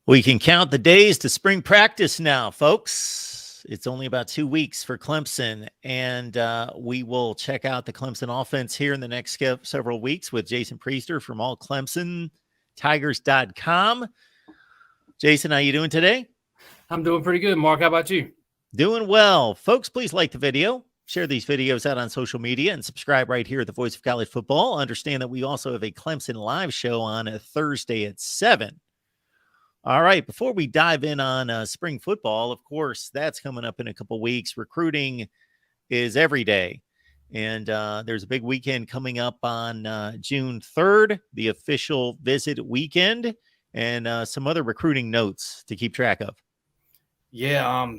We can count the days to spring practice now, folks. It's only about 2 weeks for Clemson, and we will check out the Clemson offense here in the next several weeks with Jason Priester from allclemsontigers.com. Jason, how you doing today? I'm doing pretty good, Mark. How about you? Doing well. Folks, please like the video. Share these videos out on social media and subscribe right here at the Voice of College Football. Understand that we also have a Clemson live show on a Thursday at 7. All right, before we dive in on spring football, of course, that's coming up in a couple weeks. Recruiting is every day, and there's a big weekend coming up on June 3rd, the official visit weekend, and some other recruiting notes to keep track of. Yeah,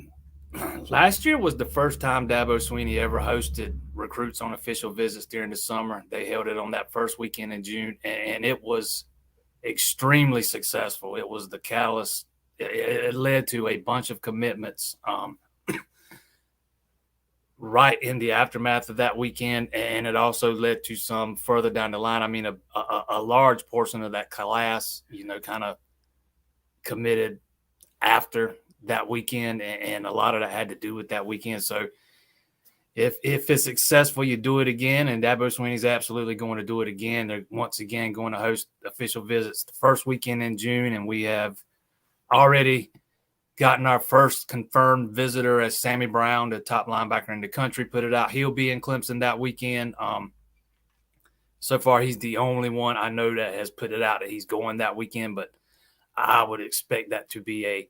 last year was the first time Dabo Swinney ever hosted recruits on official visits during the summer. They held it on that first weekend in June, and it was extremely successful. It was the catalyst. It led to a bunch of commitments right in the aftermath of that weekend, and it also led to some further down the line. I mean, a large portion of that class, kind of committed after that weekend, and a lot of that had to do with that weekend. So if it's successful, you do it again, and Dabo Swinney's absolutely going to do it again. They're once again going to host official visits the first weekend in June, and we have already gotten our first confirmed visitor as Sammy Brown, the top linebacker in the country, put it out. He'll be in Clemson that weekend. So far, he's the only one I know that has put it out that he's going that weekend, but I would expect that to be a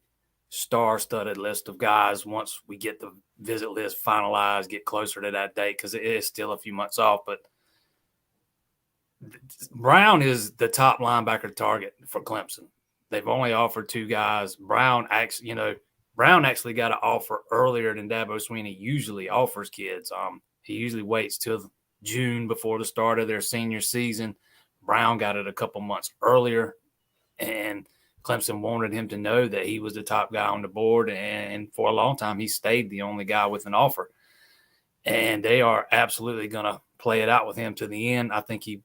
star-studded list of guys once we get the visit list finalized, get closer to that date, because it is still a few months off. But Brown is the top linebacker target for Clemson. They've only offered 2 guys. Brown actually got an offer earlier than Dabo Swinney usually offers kids. He usually waits till June before the start of their senior season. Brown got it a couple months earlier, and Clemson wanted him to know that he was the top guy on the board, and for a long time, he stayed the only guy with an offer. And they are absolutely going to play it out with him to the end. I think he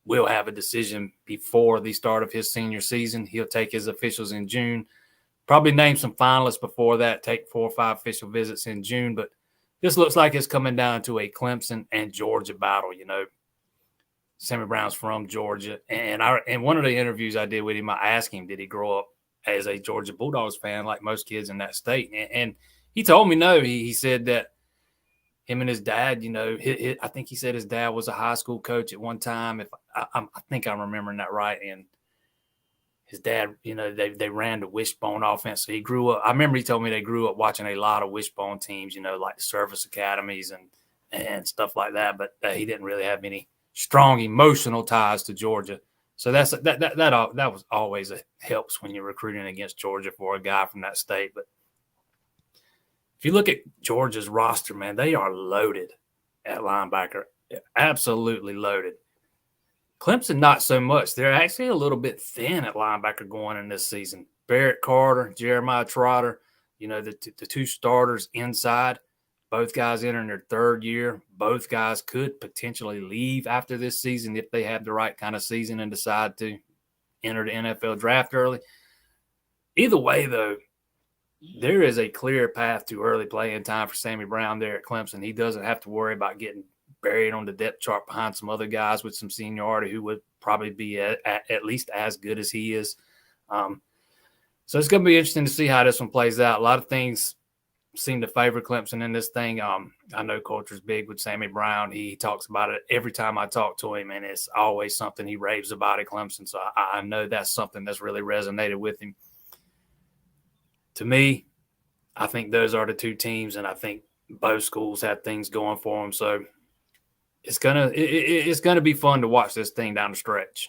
will have a decision before the start of his senior season. He'll take his officials in June, probably name some finalists before that, take 4 or 5 official visits in June. But this looks like it's coming down to a Clemson and Georgia battle. Sammy Brown's from Georgia, and in one of the interviews I did with him, I asked him, did he grow up as a Georgia Bulldogs fan like most kids in that state? And he told me no. He said that him and his dad, I think he said his dad was a high school coach at one time. If I think I'm remembering that right. And his dad, they ran the wishbone offense. So he grew up. I remember he told me they grew up watching a lot of wishbone teams, like the service academies and stuff like that. But he didn't really have any strong emotional ties to Georgia. So that was always helps when you're recruiting against Georgia for a guy from that state. But if you look at Georgia's roster, man, they are loaded at linebacker. They're absolutely loaded. Clemson, not so much. They're actually a little bit thin at linebacker going in this season. Barrett Carter, Jeremiah Trotter, the 2 starters inside. Both guys entering their 3rd year. Both guys could potentially leave after this season if they have the right kind of season and decide to enter the NFL draft early. Either way, though, there is a clear path to early playing time for Sammy Brown there at Clemson. He doesn't have to worry about getting buried on the depth chart behind some other guys with some seniority who would probably be at least as good as he is. So it's going to be interesting to see how this one plays out. A lot of things seem to favor Clemson in this thing. I know culture's big with Sammy Brown. He talks about it every time I talk to him, and it's always something he raves about at Clemson. So I know that's something that's really resonated with him. To me, I think those are the 2 teams, and I think both schools have things going for them. So it's gonna be fun to watch this thing down the stretch.